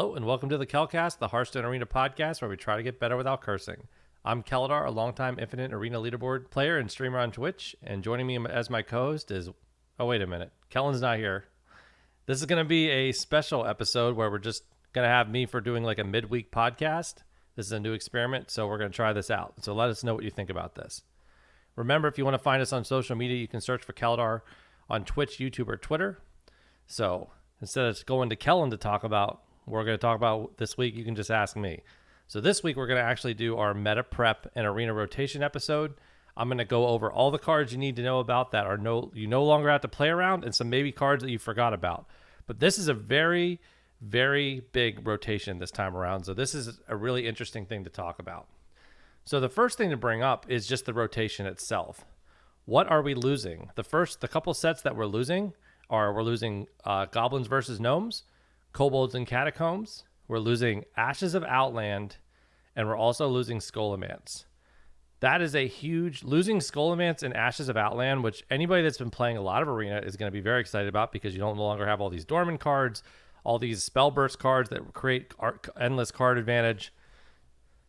Hello, and welcome to the Kelcast, the Hearthstone Arena podcast, where we try to get better without cursing. I'm Keludar, a longtime Infinite Arena leaderboard player and streamer on Twitch, and joining me as my co-host is... Oh, wait a minute. Kellen's not here. This is going to be a special episode where we're just going to have me for doing like a midweek podcast. This is a new experiment, so we're going to try this out. So let us know what you think about this. Remember, if you want to find us on social media, you can search for Keludar on Twitch, YouTube, or Twitter. So instead of going to Kellen to talk about what we're going to talk about this week, you can just ask me. So this week, we're going to actually do our meta prep and arena rotation episode. I'm going to go over all the cards you need to know about that are you no longer have to play around, and some maybe cards that you forgot about. But this is a very, very big rotation this time around. So this is a really interesting thing to talk about. So the first thing to bring up is just the rotation itself. What are we losing? The couple sets that we're losing are Goblins versus Gnomes, Kobolds and Catacombs. We're losing Ashes of Outland, and we're also losing Scholomance. That is a huge... Losing Scholomance and Ashes of Outland, which anybody that's been playing a lot of Arena is going to be very excited about, because you don't no longer have all these dormant cards, all these spell burst cards that create endless card advantage.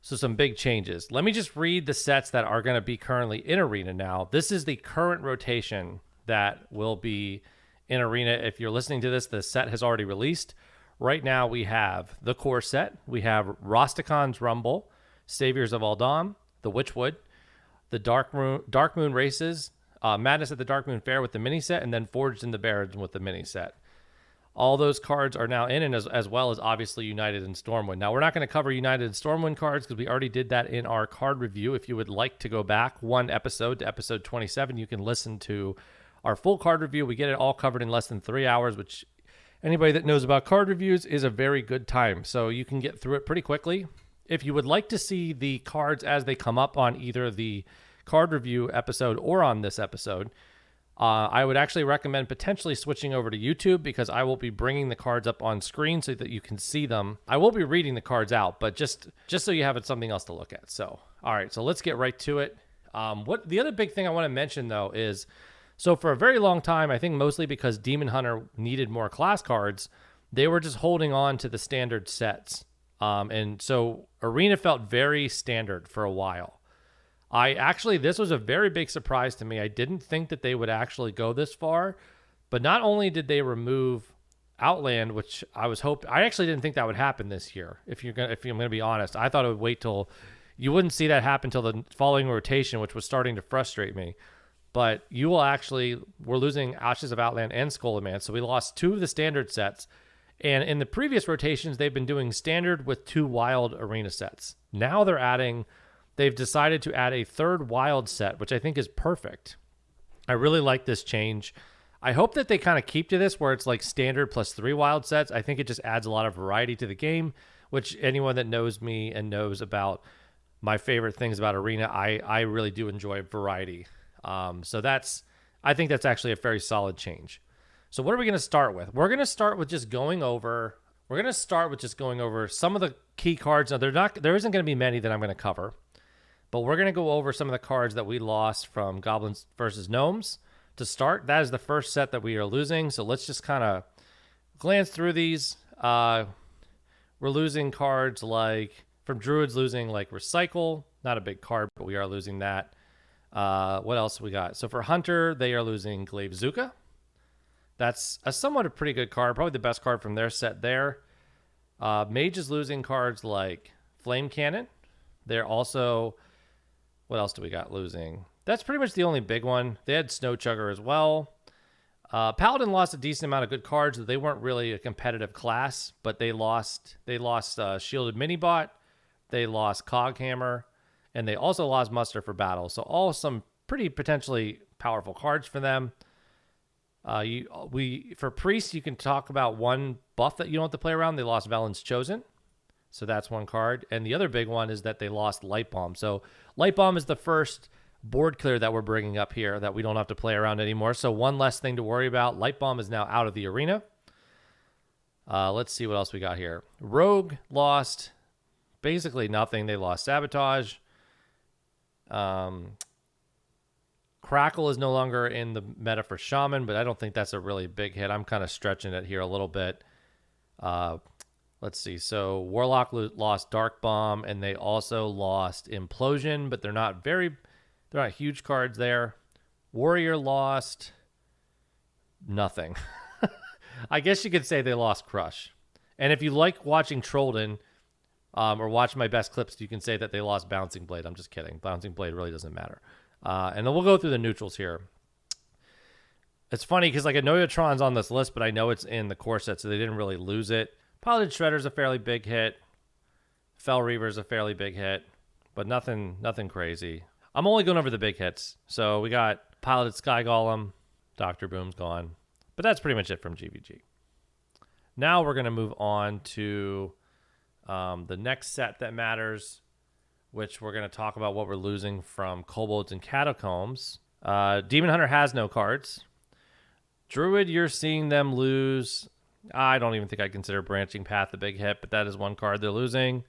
So some big changes. Let me just read the sets that are going to be currently in Arena now. This is the current rotation that will be in Arena. If you're listening to this, the set has already released. Right now we have the core set. We have Rastakan's Rumble, Saviors of Uldam, the Witchwood, the Dark Moon Races, Madness at the Dark Moon Fair with the mini set, and then Forged in the Barrens with the mini set. All those cards are now in, and as well as obviously United and Stormwind. Now, we're not going to cover United and Stormwind cards because we already did that in our card review. If you would like to go back one episode to episode 27, you can listen to our full card review. We get it all covered in less than 3 hours, which anybody that knows about card reviews is a very good time. So you can get through it pretty quickly. If you would like to see the cards as they come up on either the card review episode or on this episode, I would actually recommend potentially switching over to YouTube, because I will be bringing the cards up on screen so that you can see them. I will be reading the cards out, but just so you have something else to look at. So, all right, so let's get right to it. What the other big thing I want to mention, though, is... So for a very long time, I think mostly because Demon Hunter needed more class cards, they were just holding on to the standard sets. And so Arena felt very standard for a while. This was a very big surprise to me. I didn't think that they would actually go this far, but not only did they remove Outland, which I actually didn't think that would happen this year. If I'm going to be honest, I thought it would wait till you wouldn't see that happen till the following rotation, which was starting to frustrate me. But we're losing Ashes of Outland and Scholomance, so we lost 2 of the standard sets. And in the previous rotations, they've been doing standard with 2 wild arena sets. Now they've decided to add a 3rd wild set, which I think is perfect. I really like this change. I hope that they kind of keep to this, where it's like standard plus 3 wild sets. I think it just adds a lot of variety to the game, which anyone that knows me and knows about my favorite things about Arena, I really do enjoy variety. I think that's actually a very solid change. So what are we going to start with? We're going to start with just going over some of the key cards. Now, there isn't going to be many that I'm going to cover, but we're going to go over some of the cards that we lost from Goblins versus Gnomes to start. That is the first set that we are losing. So let's just kind of glance through these. We're losing cards like, from Druids, losing like Recycle, not a big card, but we are losing that. What else we got? So for Hunter, they are losing Glaive Zuka. That's a pretty good card, probably the best card from their set there. Mage is losing cards like Flame Cannon. They're also... What else do we got losing? That's pretty much the only big one. They had Snow Chugger as well. Paladin lost a decent amount of good cards. They weren't really a competitive class, but they lost Shielded Minibot. They lost Coghammer. And they also lost Muster for Battle. So all some pretty potentially powerful cards for them. For Priest, you can talk about one buff that you don't have to play around. They lost Velen's Chosen. So that's one card. And the other big one is that they lost Light Bomb. So Light Bomb is the first board clear that we're bringing up here that we don't have to play around anymore. So one less thing to worry about. Light Bomb is now out of the arena. Let's see what else we got here. Rogue lost basically nothing. They lost Sabotage. Crackle is no longer in the meta for Shaman, but I don't think that's a really big hit. I'm kind of stretching it here a little bit. Let's see. So Warlock lost Dark Bomb, and they also lost Implosion, but they're not huge cards there. Warrior lost nothing. I guess you could say they lost Crush. And if you like watching Trollden or watch my best clips, you can say that they lost Bouncing Blade. I'm just kidding. Bouncing Blade really doesn't matter. And then we'll go through the neutrals here. It's funny because like Annoyatron's on this list, but I know it's in the core set, so they didn't really lose it. Piloted Shredder's a fairly big hit. Fel Reaver's a fairly big hit, but nothing crazy. I'm only going over the big hits. So we got Piloted Sky Golem. Dr. Boom's gone. But that's pretty much it from GVG. Now we're going to move on to the next set that matters, which we're going to talk about what we're losing from Kobolds and Catacombs. Demon Hunter has no cards. Druid, you're seeing them lose. I don't even think I consider Branching Path a big hit, but that is one card they're losing.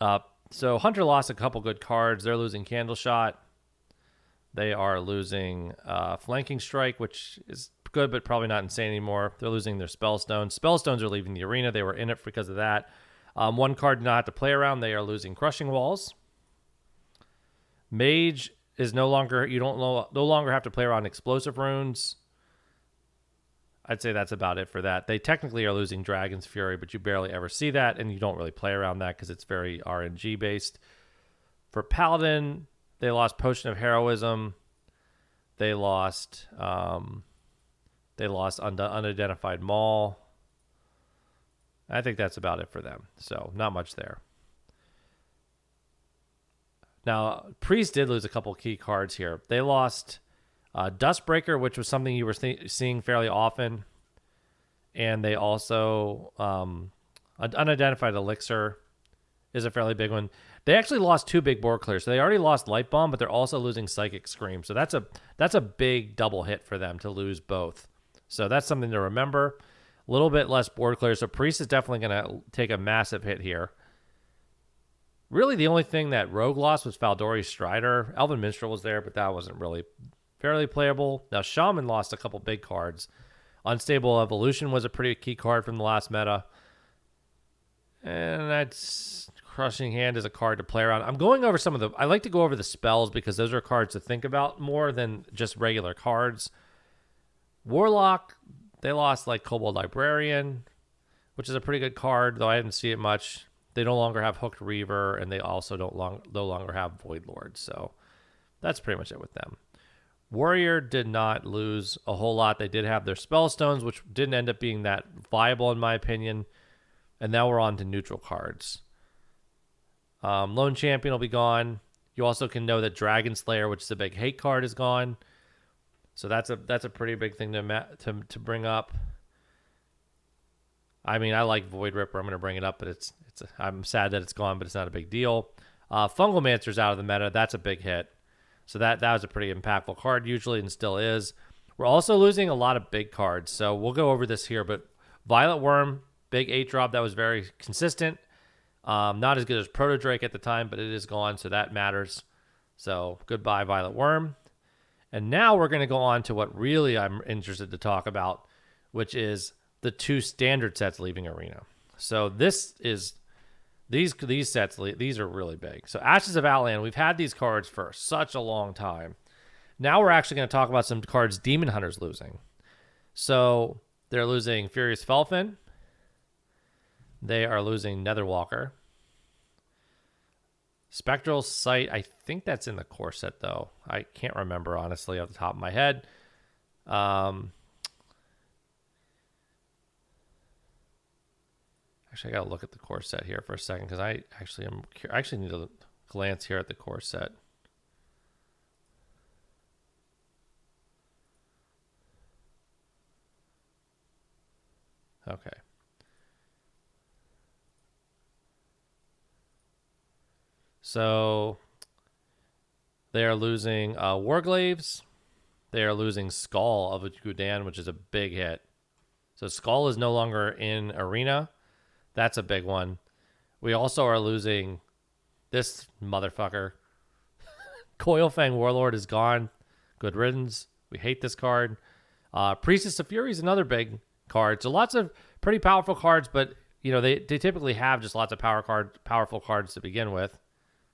So Hunter lost a couple good cards. They're losing Candle Shot. They are losing Flanking Strike, which is good, but probably not insane anymore. They're losing their Spellstones. Spellstones are leaving the arena. They were in it because of that. One card did not have to play around. They are losing Crushing Walls. Mage is no longer have to play around Explosive Runes. I'd say that's about it for that. They technically are losing Dragon's Fury, but you barely ever see that, and you don't really play around that because it's very RNG based. For Paladin, they lost Potion of Heroism. They lost Unidentified Maul. I think that's about it for them. So not much there. Now, Priest did lose a couple key cards here. They lost Dustbreaker, which was something you were seeing fairly often. And they also, Unidentified Elixir is a fairly big one. They actually lost two big board clears. So they already lost Light Bomb, but they're also losing Psychic Scream. So that's a big double hit for them to lose both. So that's something to remember. A little bit less board clear. So Priest is definitely going to take a massive hit here. Really, the only thing that Rogue lost was Faldori's Strider. Elven Minstrel was there, but that wasn't really fairly playable. Now, Shaman lost a couple big cards. Unstable Evolution was a pretty key card from the last meta. And that's Crushing Hand is a card to play around. I'm going over I like to go over the spells because those are cards to think about more than just regular cards. Warlock, they lost like Kobold Librarian, which is a pretty good card, though I didn't see it much. They no longer have Hooked Reaver, and they also no longer have Void Lord. So that's pretty much it with them. Warrior did not lose a whole lot. They did have their Spellstones, which didn't end up being that viable in my opinion. And now we're on to neutral cards. Lone Champion will be gone. You also can know that Dragon Slayer, which is a big hate card, is gone. So that's a pretty big thing to bring up. I mean, I like Void Ripper. I'm going to bring it up, but I'm sad that it's gone, but it's not a big deal. Fungalmancer's out of the meta. That's a big hit. So that was a pretty impactful card usually and still is. We're also losing a lot of big cards. So we'll go over this here, but Violet Worm, big 8-drop that was very consistent. Not as good as Proto Drake at the time, but it is gone, so that matters. So goodbye, Violet Worm. And now we're going to go on to what really I'm interested to talk about, which is the two standard sets leaving Arena. So these sets, these are really big. So Ashes of Outland, we've had these cards for such a long time. Now we're actually going to talk about some cards Demon Hunter's losing. So they're losing Furious Felfin. They are losing Netherwalker. Spectral Sight, I think that's in the core set, though. I can't remember, honestly, off the top of my head. Actually, I got to look at the core set here for a second because I actually need to glance here at the core set. Okay. So they are losing Warglaves. They are losing Skull of Gul'dan, which is a big hit. So Skull is no longer in Arena. That's a big one. We also are losing this motherfucker. Coilfang Warlord is gone. Good riddance. We hate this card. Priestess of Fury is another big card. So lots of pretty powerful cards, but they typically have just lots of powerful cards to begin with,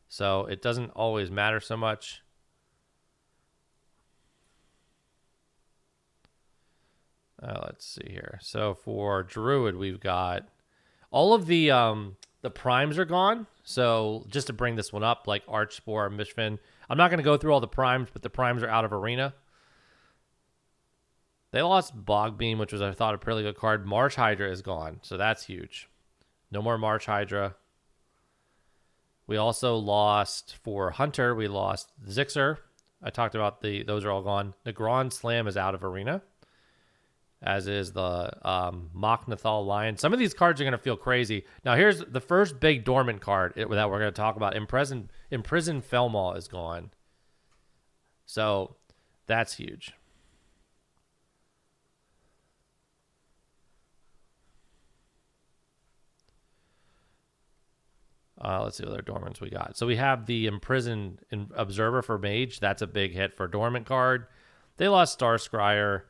so it doesn't always matter so much. Let's see here. So for Druid, we've got all of the primes are gone. So just to bring this one up, like Archspore, Mishfin, I'm not going to go through all the primes, but the primes are out of Arena. They lost Bogbeam, which was, I thought, a pretty good card. Marsh Hydra is gone, so that's huge. No more Marsh Hydra. We also lost, for Hunter, we lost Zixer. I talked about those are all gone. Negron Slam is out of Arena, as is the Machnathal Lion. Some of these cards are going to feel crazy. Now, here's the first big dormant card that we're going to talk about. Imprisoned Felmaw is gone. So that's huge. Let's see what other dormants we got. So we have the Imprisoned Observer for Mage. That's a big hit for a dormant card. They lost Starscryer.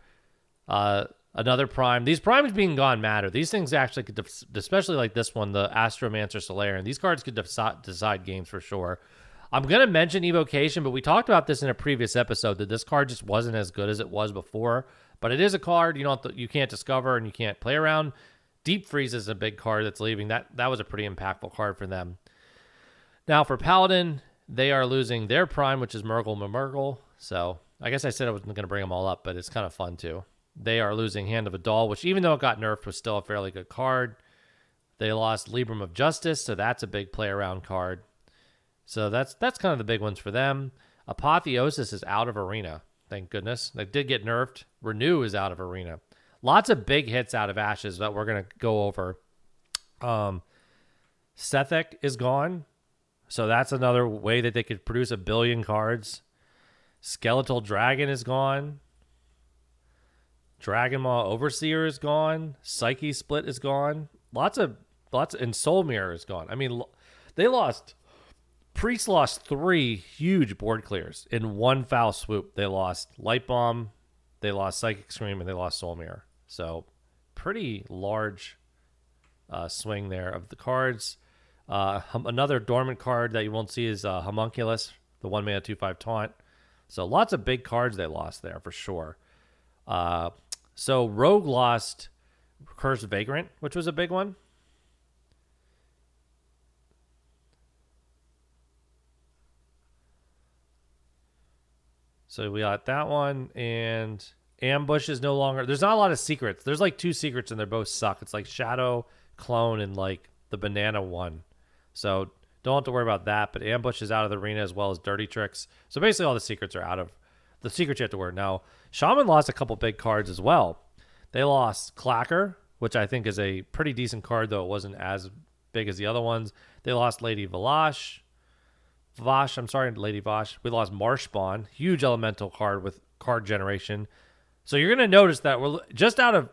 Another prime. These primes being gone matter. These things actually could, especially like this one, the Astromancer Solarian. These cards could decide games for sure. I'm going to mention Evocation, but we talked about this in a previous episode that this card just wasn't as good as it was before. But it is a card you can't discover and you can't play around. Deep Freeze is a big card that's leaving. That was a pretty impactful card for them. Now for Paladin, they are losing their prime, which is Murgle. So I guess I said I wasn't going to bring them all up, but it's kind of fun too. They are losing Hand of Adal, which even though it got nerfed was still a fairly good card. They lost Libram of Justice, so that's a big play around card. So that's kind of the big ones for them. Apotheosis is out of Arena. Thank goodness. They did get nerfed. Renew is out of Arena. Lots of big hits out of Ashes that we're going to go over. Sethek is gone. So that's another way that they could produce 1 billion cards. Skeletal Dragon is gone. Dragonmaw Overseer is gone. Psyche Split is gone. And Soul Mirror is gone. I mean, Priest lost 3 huge board clears in one foul swoop. They lost Light Bomb, they lost Psychic Scream, and they lost Soul Mirror. So pretty large swing there of the cards. Another dormant card that you won't see is Homunculus, the 1-mana 2/5 taunt. So lots of big cards they lost there for sure. So Rogue lost Cursed Vagrant, which was a big one. So we got that one, and Ambush is no longer... There's not a lot of secrets. There's like 2 secrets, and they both suck. It's like Shadow, Clone, and like the Banana one. So don't have to worry about that, but Ambush is out of the arena as well as Dirty Tricks. So basically all the secrets are out of... The secrets you have to worry. Now, Shaman lost a couple big cards as well. They lost Clacker, which I think is a pretty decent card, though it wasn't as big as the other ones. They lost Lady Lady Vosh. We lost Marshspawn, huge elemental card with card generation. So you're going to notice that we're just out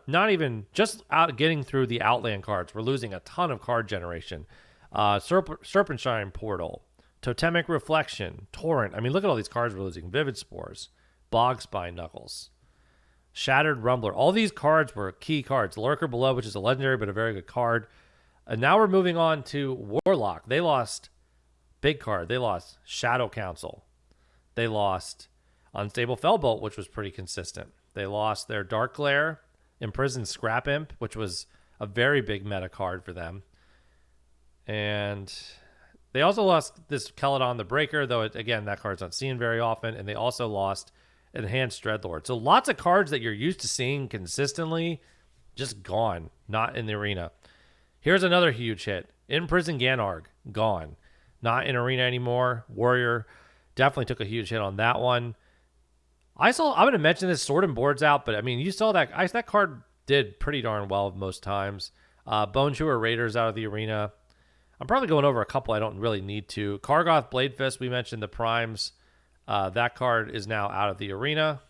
getting through the Outland cards, we're losing a ton of card generation. Serpentine Portal, Totemic Reflection, Torrent. I mean, look at all these cards we're losing. Vivid Spores, Bogspine Knuckles, Shattered Rumbler. All these cards were key cards. Lurker Below, which is a legendary but a very good card. And now we're moving on to Warlock. They lost big card. They lost Shadow Council. They lost Unstable Fellbolt, which was pretty consistent. They lost their Dark Glare, Imprisoned Scrap Imp, which was a very big meta card for them. And they also lost this Keludar the Breaker, though, again, that card's not seen very often. And they also lost Enhanced Dreadlord. So lots of cards that you're used to seeing consistently, just gone, not in the arena. Here's another huge hit. Imprisoned Ganarg, gone. Not in arena anymore. Warrior definitely took a huge hit on that one. I'm going to mention this, Sword and Board's out, but I mean, you saw that card did pretty darn well most times. Bone Chewer Raiders out of the arena. I'm probably going over a couple I don't really need to. Kargoth Bladefist, we mentioned the primes. That card is now out of the arena.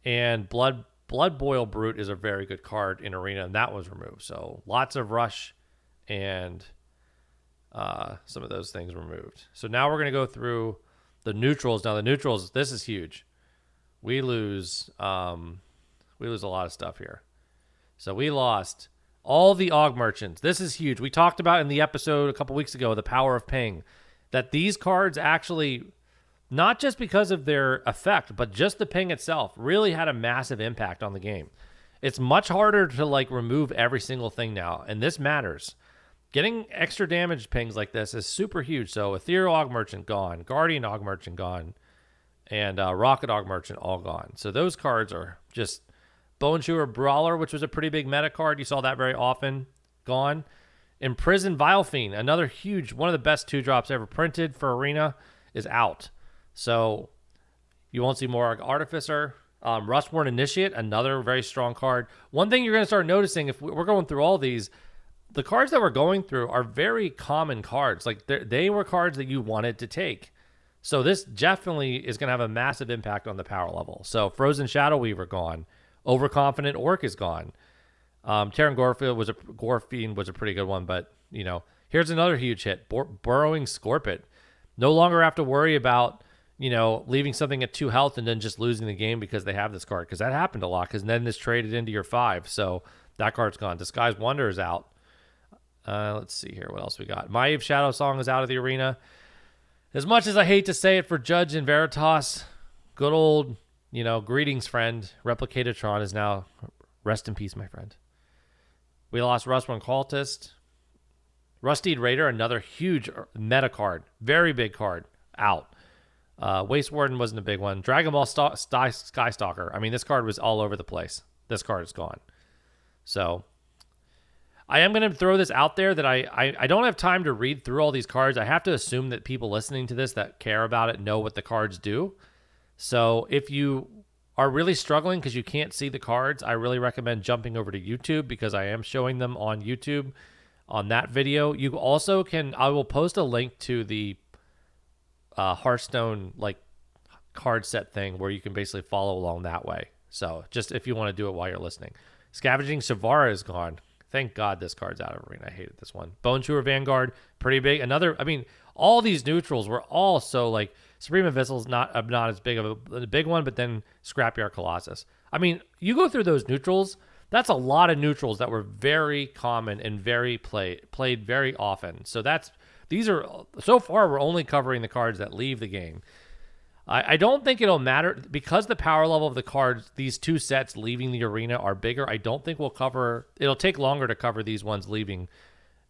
And Blood Boil Brute is a very good card in arena, and that was removed. So lots of rush and some of those things removed. So now we're going to go through the neutrals. Now the neutrals, this is huge. We lose a lot of stuff here. So we lost all the AUG merchants. This is huge. We talked about in the episode a couple weeks ago, the power of ping, that these cards actually, not just because of their effect, but just the ping itself really had a massive impact on the game. It's much harder to like remove every single thing now, and this matters. Getting extra damage pings like this is super huge. So Ethereal AUG Merchant gone, Guardian AUG Merchant gone, and Rocket AUG Merchant all gone. So those cards are just Bone Chewer Brawler, which was a pretty big meta card. You saw that very often, gone. Imprison Vile Fiend, another huge, one of the best 2-drops ever printed for Arena, is out. So you won't see more Artificer. Rustborn Initiate, another very strong card. One thing you're going to start noticing, if we're going through all these, the cards that we're going through are very common cards. Like they were cards that you wanted to take. So this definitely is going to have a massive impact on the power level. So Frozen Shadow Weaver gone. Overconfident Orc is gone. Terran Gorefiend was a pretty good one, but you know, here's another huge hit. Burrowing Scorpit. No longer have to worry about, you know, leaving something at 2 health and then just losing the game because they have this card, because that happened a lot, because then it's traded into your 5. So that card's gone. Disguise Wonder is out. Let's see here. What else we got? Maiev Shadow Song is out of the arena. As much as I hate to say it for Judge and Veritas, good old, you know, greetings, friend. Replicatatron is now, rest in peace, my friend. We lost Rustborn Cultist. Rusteed Raider, another huge meta card. Very big card. Out. Waste Warden wasn't a big one. Dragon Ball Skystalker. I mean, this card was all over the place. This card is gone. So I am going to throw this out there that I don't have time to read through all these cards. I have to assume that people listening to this that care about it know what the cards do. So if you are really struggling because you can't see the cards, I really recommend jumping over to YouTube, because I am showing them on YouTube on that video. You also can, I will post a link to the Hearthstone like card set thing where you can basically follow along that way. So just if you want to do it while you're listening. Scavenging Savara is gone. Thank God this card's out of Arena. I hated this one. Bone Chewer Vanguard, pretty big. Another, I mean, all these neutrals were all so like, Supreme Vissal's not as big of a big one, but then Scrapyard Colossus. I mean, you go through those neutrals, that's a lot of neutrals that were very common and very played very often. So these are, so far we're only covering the cards that leave the game. I don't think it'll matter, because the power level of the cards, these 2 sets leaving the arena are bigger. I don't think we'll cover, it'll take longer to cover these ones leaving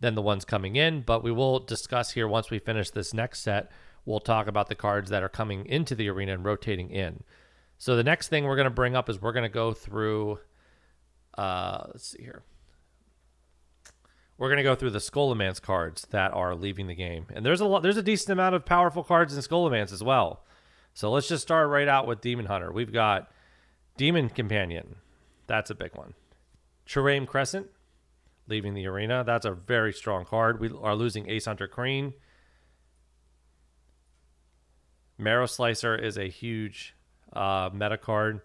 than the ones coming in, but we will discuss here once we finish this next set. We'll talk about the cards that are coming into the arena and rotating in. So the next thing we're going to bring up is we're going to go through, let's see here. We're going to go through the Scholomance cards that are leaving the game. And there's a decent amount of powerful cards in Scholomance as well. So let's just start right out with Demon Hunter. We've got Demon Companion. That's a big one. Chirame Crescent leaving the arena. That's a very strong card. We are losing Ace Hunter Crane. Marrow Slicer is a huge meta card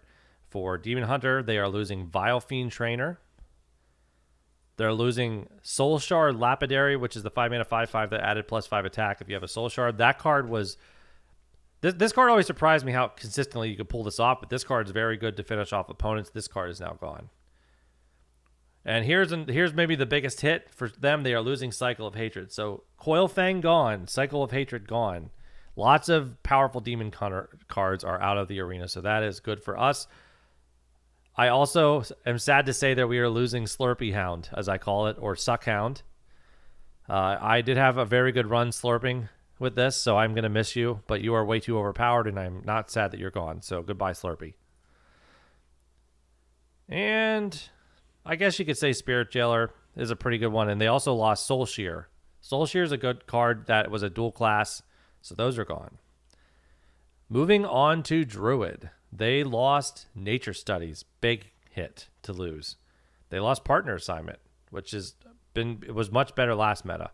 for Demon Hunter. They are losing Vile Fiend Trainer. They're losing Soul Shard Lapidary, which is the 5-mana 5/5 that added +5 attack if you have a Soul Shard. That card was... This card always surprised me how consistently you could pull this off, but this card is very good to finish off opponents. This card is now gone. And here's maybe the biggest hit for them. They are losing Cycle of Hatred. So Coilfang gone. Cycle of Hatred gone. Lots of powerful Demon Hunter cards are out of the arena, so that is good for us. I also am sad to say that we are losing Slurpy Hound, as I call it, or Suck Hound. I did have a very good run slurping with this, so I'm going to miss you, but you are way too overpowered, and I'm not sad that you're gone, so goodbye, Slurpy. And I guess you could say Spirit Jailer is a pretty good one, and they also lost Soul Shear. Soul Shear is a good card that was a dual class, so those are gone. Moving on to Druid. They lost Nature Studies. Big hit to lose. They lost Partner Assignment, which it was much better last meta.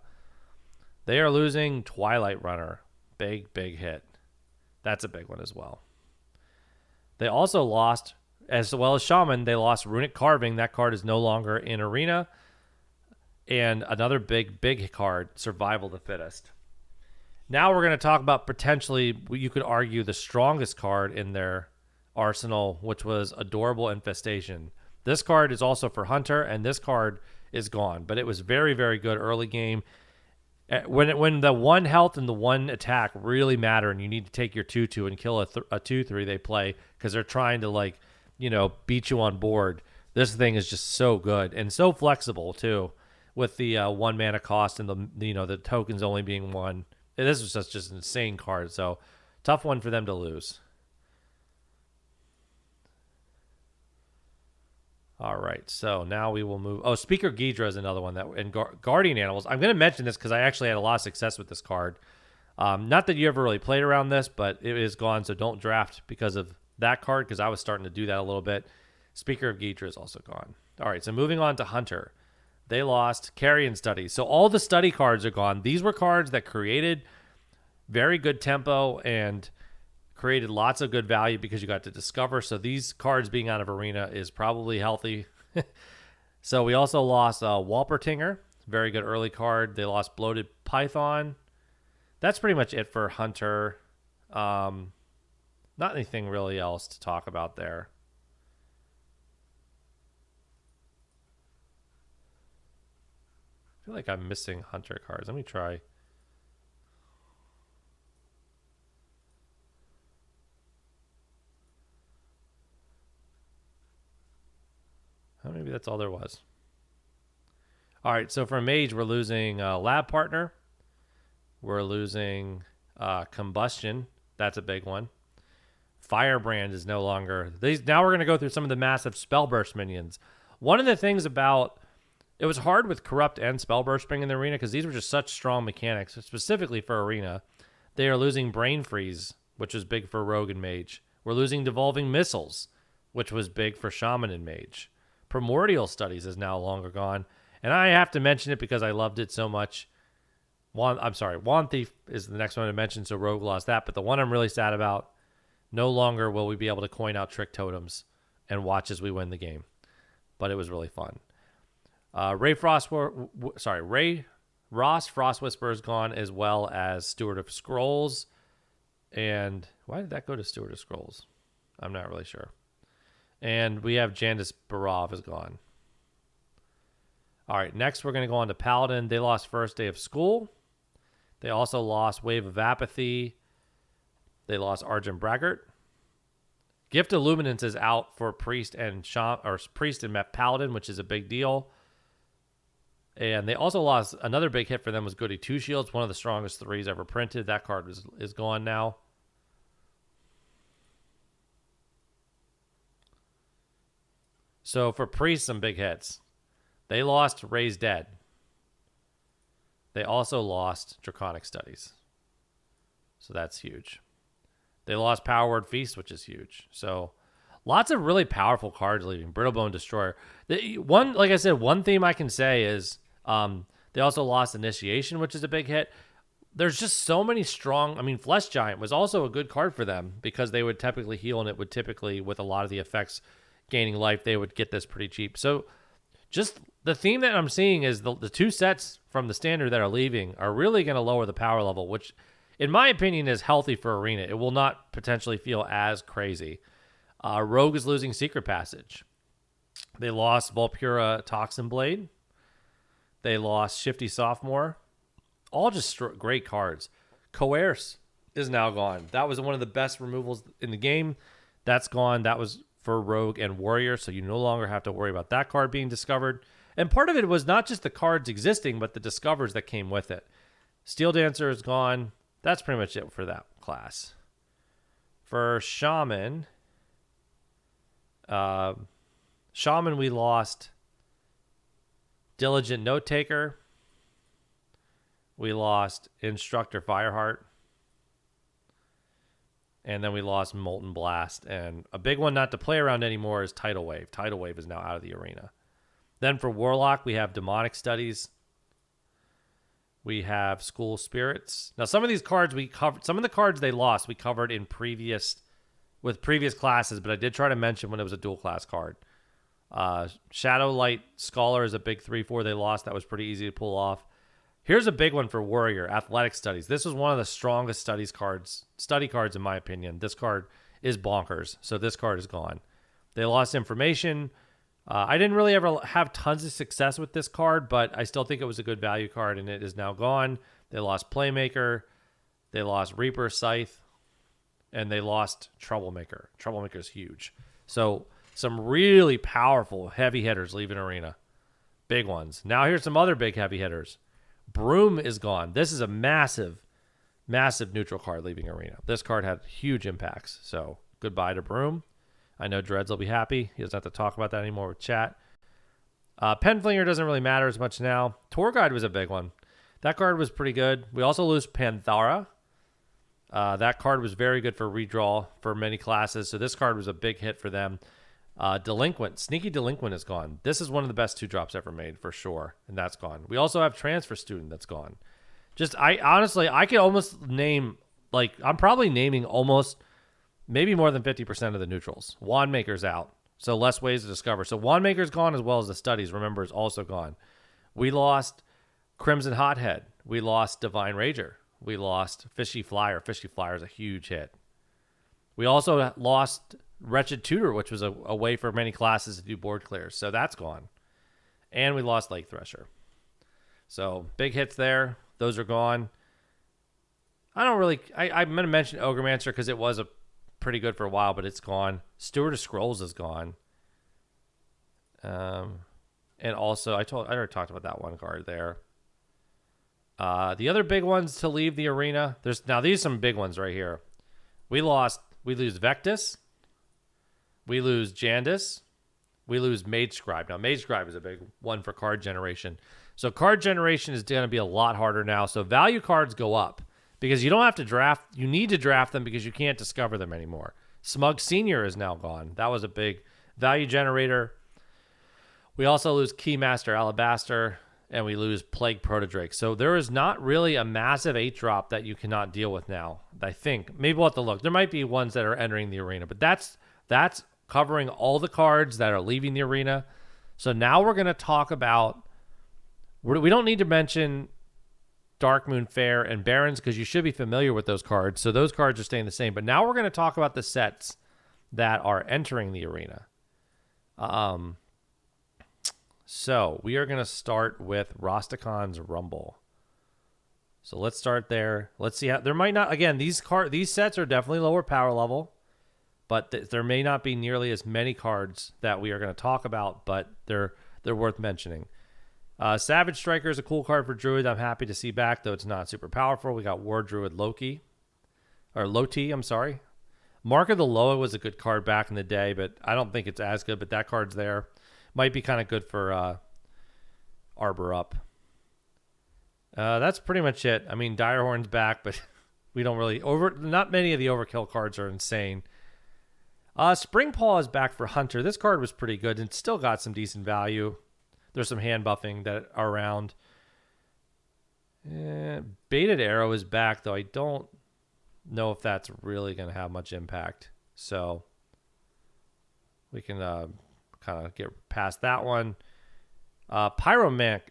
They are losing Twilight Runner. Big hit. That's a big one as well. They also lost, as well as Shaman, they lost Runic Carving. That card is no longer in Arena. And another big card, Survival the Fittest. Now we're going to talk about potentially, you could argue, the strongest card in their arsenal, which was Adorable Infestation. This card is also for Hunter, and this card is gone. But it was very, very good early game. When the 1 health and the 1 attack really matter, and you need to take your 2/2 and kill a 2/3 they play because they're trying to, like, beat you on board. This thing is just so good and so flexible too, with the 1 mana cost and the tokens only being 1. And this was just an insane card. So tough one for them to lose. All right, so now we will move. Oh, Speaker Ghidra is another one and Guardian Animals. I'm going to mention this because I actually had a lot of success with this card. Not that you ever really played around this, but it is gone, so don't draft because of that card, because I was starting to do that a little bit. Speaker of Ghidra is also gone. All right, so moving on to Hunter. They lost Carrion Studies. So all the study cards are gone. These were cards that created very good tempo and created lots of good value because you got to discover. So these cards being out of Arena is probably healthy. So we also lost Walpertinger, very good early card. They lost Bloated Python. That's pretty much it for Hunter. Not anything really else to talk about there. I feel like I'm missing Hunter cards. Let me try. Oh, maybe that's all there was. All right, so for Mage, we're losing Lab Partner. We're losing Combustion. That's a big one. Firebrand is no longer... Now we're going to go through some of the massive Spellburst minions. One of the things about... It was hard with Corrupt and Spellburst being in the Arena because these were just such strong mechanics, specifically for Arena. They are losing Brain Freeze, which was big for Rogue and Mage. We're losing Devolving Missiles, which was big for Shaman and Mage. Primordial Studies is now longer gone. And I have to mention it because I loved it so much. Wand Thief is the next one to mention, so Rogue lost that. But the one I'm really sad about, no longer will we be able to coin out Trick Totems and watch as we win the game. But it was really fun. Ray Ross Frost Whisperer is gone, as well as Steward of Scrolls. And why did that go to Steward of Scrolls? I'm not really sure. And we have Jandis Barov is gone. All right, next we're going to go on to Paladin. They lost First Day of School. They also lost Wave of Apathy. They lost Argent Braggart. Gift of Luminance is out for Priest and Paladin, which is a big deal. And they also lost another big hit for them was Goody Two Shields, one of the strongest 3s ever printed. That card is gone now. So for Priest, some big hits. They lost Raise Dead. They also lost Draconic Studies. So that's huge. They lost Power Word Feast, which is huge. So lots of really powerful cards leaving. Brittlebone Destroyer. Like I said, one theme I can say is they also lost Initiation, which is a big hit. There's just so many strong... I mean, Flesh Giant was also a good card for them because they would typically heal, and it would typically, with a lot of the effects gaining life, they would get this pretty cheap. So just the theme that I'm seeing is the 2 sets from the standard that are leaving are really going to lower the power level, which, in my opinion, is healthy for Arena. It will not potentially feel as crazy. Rogue is losing Secret Passage. They lost Volpura Toxin Blade. They lost Shifty Sophomore. All just great cards. Coerce is now gone. That was one of the best removals in the game. That's gone. That was for Rogue and Warrior, so you no longer have to worry about that card being discovered. And part of it was not just the cards existing, but the discovers that came with it. Steel Dancer is gone. That's pretty much it for that class. For Shaman, we lost Diligent Note Taker. We lost Instructor Fireheart. And then we lost Molten Blast. And a big one not to play around anymore is Tidal Wave. Tidal Wave is now out of the Arena. Then for Warlock, we have Demonic Studies. We have School Spirits. Now, some of these cards we covered, some of the cards they lost, we covered in previous classes, but I did try to mention when it was a dual class card. Shadowlight Scholar is a big 3/4 they lost. That was pretty easy to pull off. Here's a big one for Warrior, Athletic Studies. This was one of the strongest study cards in my opinion. This card is bonkers, so this card is gone. They lost Information. I didn't really ever have tons of success with this card, but I still think it was a good value card, and it is now gone. They lost Playmaker, they lost Reaper Scythe, and they lost Troublemaker. Troublemaker's huge. So some really powerful heavy hitters leaving Arena. Big ones. Now here's some other big heavy hitters. Broom is gone. This is a massive, massive neutral card leaving Arena. This card had huge impacts. So goodbye to Broom. I know Dreads will be happy. He doesn't have to talk about that anymore with chat. Penflinger doesn't really matter as much now. Tour Guide was a big one. That card was pretty good. We also lose Panthara. That card was very good for redraw for many classes. So this card was a big hit for them. Delinquent. Sneaky Delinquent is gone. This is one of the best 2-drops ever made for sure. And that's gone. We also have Transfer Student that's gone. I could almost name, I'm probably naming almost maybe more than 50% of the neutrals. Wand Maker's out. So less ways to discover. So Wand Maker's gone as well as the Studies, remember, is also gone. We lost Crimson Hothead. We lost Divine Rager. We lost Fishy Flyer. Fishy Flyer is a huge hit. We also lost Wretched Tutor, which was a way for many classes to do board clears. So that's gone. And we lost Lake Thresher. So big hits there. Those are gone. I'm going to mention Ogremancer because it was a pretty good for a while, but it's gone. Steward of Scrolls is gone. And also, I already talked about that one card there. The other big ones to leave the arena. These are some big ones right here. We lose Vectus. We lose Jandis. We lose Mage Scribe. Now, Mage Scribe is a big one for card generation. So card generation is going to be a lot harder now. So value cards go up because you don't have to draft. You need to draft them because you can't discover them anymore. Smug Senior is now gone. That was a big value generator. We also lose Keymaster Alabaster, and we lose Plague Protodrake. So there is not really a massive 8-drop that you cannot deal with now, I think. Maybe we'll have to look. There might be ones that are entering the arena, but that's covering all the cards that are leaving the arena. So now we're going to talk about... We don't need to mention Darkmoon Fair and Barons because you should be familiar with those cards. So those cards are staying the same. But now we're going to talk about the sets that are entering the arena. So we are going to start with Rastakan's Rumble. So let's start there. Let's see how there might not, again, these sets are definitely lower power level, but there may not be nearly as many cards that we are going to talk about, but they're worth mentioning. Savage Striker is a cool card for Druid. I'm happy to see back, though it's not super powerful. We got War Druid Loti, I'm sorry. Mark of the Loa was a good card back in the day, but I don't think it's as good, but that card's there. Might be kind of good for Arbor Up. That's pretty much it. I mean, Direhorn's back, but we don't really... Not many of the overkill cards are insane. Springpaw is back for Hunter. This card was pretty good and still got some decent value. There's some hand buffing that are around. Baited Arrow is back, though I don't know if that's really going to have much impact. So we can kind of get past that one. Pyromaniac.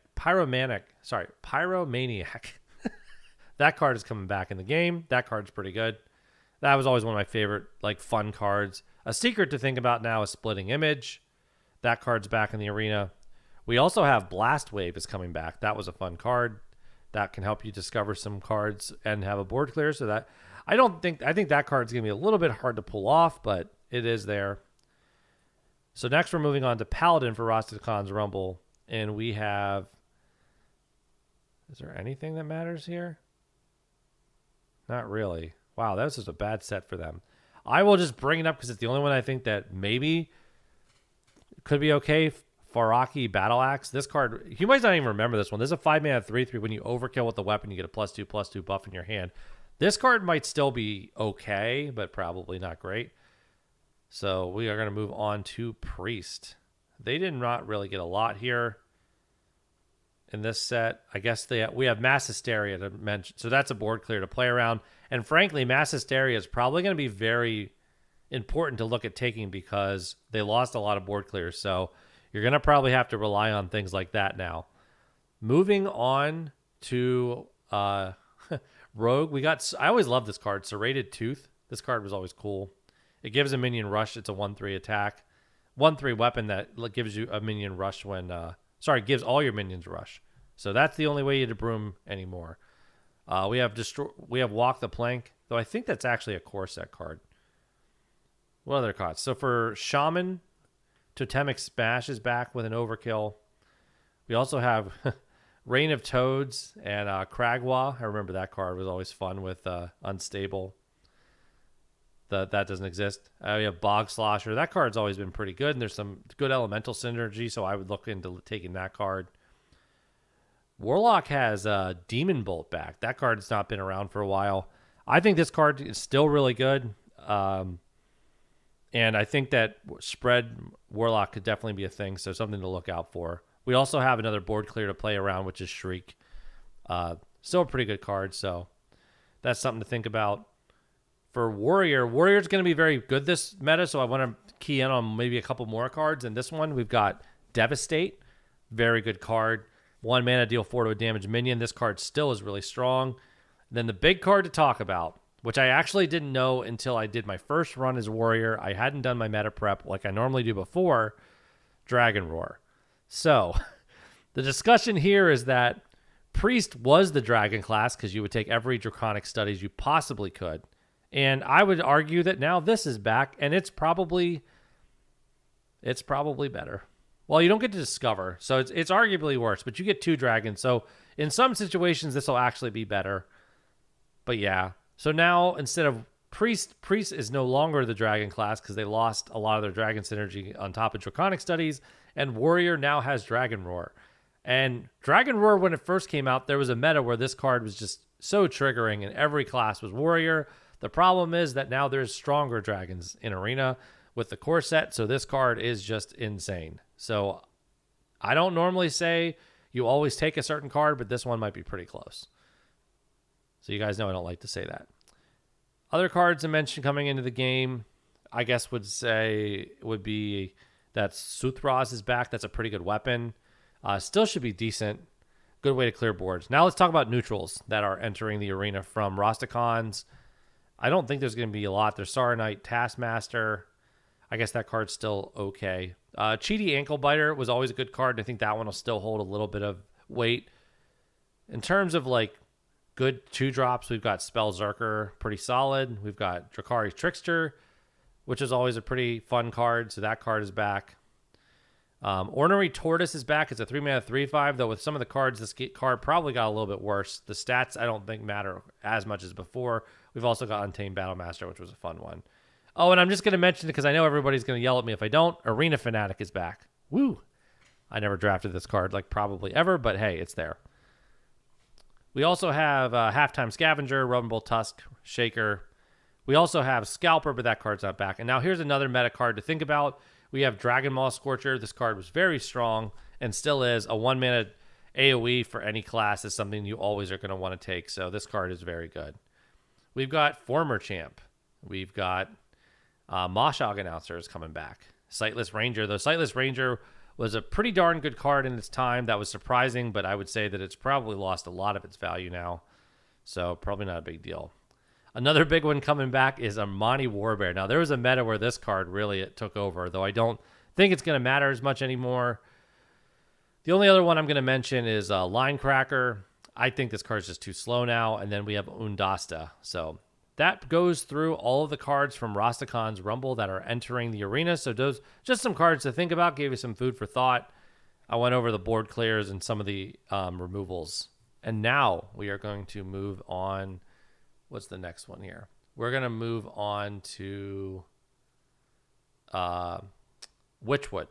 That card is coming back in the game. That card's pretty good. That was always one of my favorite, fun cards. A secret to think about now is Splitting Image. That card's back in the arena. We also have Blast Wave is coming back. That was a fun card. That can help you discover some cards and have a board clear. So that I think that card's going to be a little bit hard to pull off, but it is there. So next we're moving on to Paladin for Rastakan's Rumble. And we have... Is there anything that matters here? Not really. Wow, that was just a bad set for them. I will just bring it up because it's the only one I think that maybe could be okay. Faraki Battle Axe. This card, you might not even remember this one. This is a 5-mana 3/3. When you overkill with the weapon, you get a +2/+2 buff in your hand. This card might still be okay, but probably not great. So we are going to move on to Priest. They did not really get a lot here in this set. I guess we have Mass Hysteria to mention. So that's a board clear to play around. And frankly, Mass Hysteria is probably going to be very important to look at taking because they lost a lot of board clears. So you're going to probably have to rely on things like that now. Moving on to Rogue. I always love this card, Serrated Tooth. This card was always cool. It gives a minion rush. It's a 1/3 attack. 1/3 weapon that gives you a minion rush when gives all your minions rush. So that's the only way you to broom anymore. We have Walk the Plank, though I think that's actually a core set card. What other cards? So for Shaman, Totemic Smash is back with an overkill. We also have Reign of Toads and Kragwa. I remember that card was always fun with Unstable. That doesn't exist. We have Bog Slosher. That card's always been pretty good, and there's some good elemental synergy, so I would look into taking that card. Warlock has Demon Bolt back. That card's not been around for a while. I think this card is still really good. And I think that spread Warlock could definitely be a thing, so something to look out for. We also have another board clear to play around, which is Shriek. Still a pretty good card, so that's something to think about. For Warrior's going to be very good this meta, so I want to key in on maybe a couple more cards. In this one, we've got Devastate. Very good card. 1 mana, deal 4 to a damaged minion. This card still is really strong. Then the big card to talk about, which I actually didn't know until I did my first run as Warrior. I hadn't done my meta prep like I normally do before. Dragon Roar. So, the discussion here is that Priest was the Dragon class because you would take every Draconic Studies you possibly could. And I would argue that now this is back, and it's probably better. Well, you don't get to discover, so it's arguably worse, but you get 2 dragons. So in some situations, this will actually be better. But yeah, so now instead of Priest is no longer the dragon class because they lost a lot of their dragon synergy on top of Draconic Studies, and Warrior now has Dragon Roar. And Dragon Roar, when it first came out, there was a meta where this card was just so triggering, and every class was Warrior. The problem is that now there's stronger dragons in Arena with the core set, so this card is just insane. So I don't normally say you always take a certain card, but this one might be pretty close. So you guys know I don't like to say that. Other cards I mentioned coming into the game, I guess would be that Suthras is back. That's a pretty good weapon. Still should be decent. Good way to clear boards. Now let's talk about neutrals that are entering the arena from Rastakans. I don't think there's going to be a lot. There's Saronite, Taskmaster. I guess that card's still okay. Cheaty Ankle Biter was always a good card. I think that one will still hold a little bit of weight. In terms of like good 2-drops, we've got Spellzerker, pretty solid. We've got Drakari Trickster, which is always a pretty fun card. So that card is back. Ornery Tortoise is back. It's a 3-mana 3/5, though with some of the cards, this card probably got a little bit worse. The stats I don't think matter as much as before. We've also got Untamed Battlemaster, which was a fun one. Oh, and I'm just going to mention it because I know everybody's going to yell at me if I don't. Arena Fanatic is back. Woo! I never drafted this card like probably ever, but hey, it's there. We also have Halftime Scavenger, Rumble Tusk, Shaker. We also have Scalper, but that card's not back. And now here's another meta card to think about. We have Dragon Maw Scorcher. This card was very strong and still is. A 1-mana AoE for any class is something you always are going to want to take. So this card is very good. We've got Former Champ. We've got Moshog Announcer is coming back. Sightless Ranger. Though Sightless Ranger was a pretty darn good card in its time. That was surprising, but I would say that it's probably lost a lot of its value now. So probably not a big deal. Another big one coming back is Amani Warbear. Now, there was a meta where this card really took over, though I don't think it's going to matter as much anymore. The only other one I'm going to mention is Linecracker. I think this card's just too slow now. And then we have Undasta. So that goes through all of the cards from Rastakan's Rumble that are entering the arena. So those just some cards to think about. Gave you some food for thought. I went over the board clears and some of the removals. And now we are going to move on. What's the next one here? We're going to move on to Witchwood.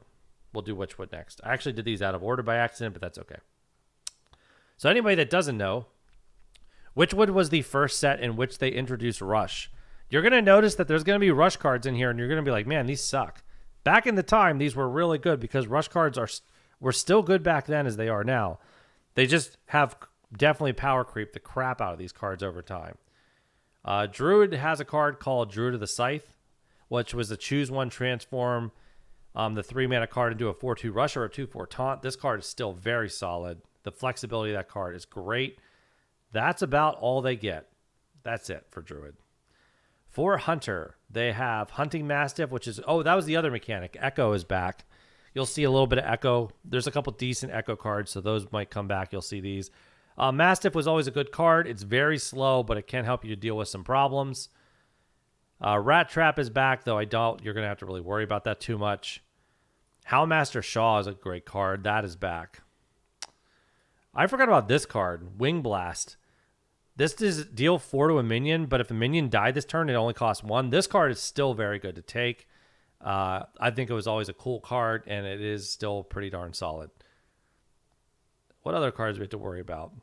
We'll do Witchwood next. I actually did these out of order by accident, but that's okay. So anybody that doesn't know, Witchwood was the first set in which they introduced Rush. You're going to notice that there's going to be Rush cards in here, and you're going to be like, man, these suck. Back in the time, these were really good because Rush cards were still good back then as they are now. They just have definitely power creep the crap out of these cards over time. Druid has a card called Druid of the Scythe, which was a choose one transform the 3-mana card into a 4/2 rush or a 2/4 taunt. This card is still very solid. The flexibility of that card is great. That's about all they get. That's it for Druid. For Hunter, they have Hunting Mastiff, which is, that was the other mechanic. Echo is back. You'll see a little bit of Echo. There's a couple decent Echo cards, so those might come back. You'll see these. Mastiff was always a good card. It's very slow, but it can help you to deal with some problems. Rat Trap is back, though I doubt you're going to have to really worry about that too much. Howlmaster Shaw is a great card. That is back. I forgot about this card, Wing Blast. This does deal 4 to a minion, but if a minion died this turn, it only costs 1. This card is still very good to take. I think it was always a cool card, and it is still pretty darn solid. What other cards do we have to worry about?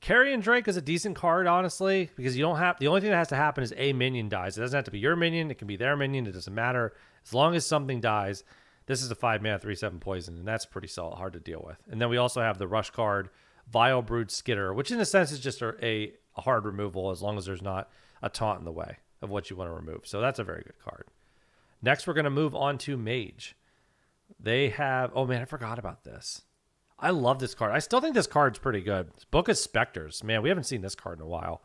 Carrion Drake is a decent card, honestly, because you don't have, the only thing that has to happen is a minion dies. It doesn't have to be your minion. It can be their minion. It doesn't matter. As long as something dies, this is a 5-mana, 3/7 poison, and that's pretty solid, hard to deal with. And then we also have the rush card, Vile Brood Skitter, which in a sense is just a hard removal as long as there's not a taunt in the way of what you want to remove. So that's a very good card. Next, we're going to move on to Mage. They have, oh man, I forgot about this. I love this card. I still think this card's pretty good. Book of Specters. Man, we haven't seen this card in a while.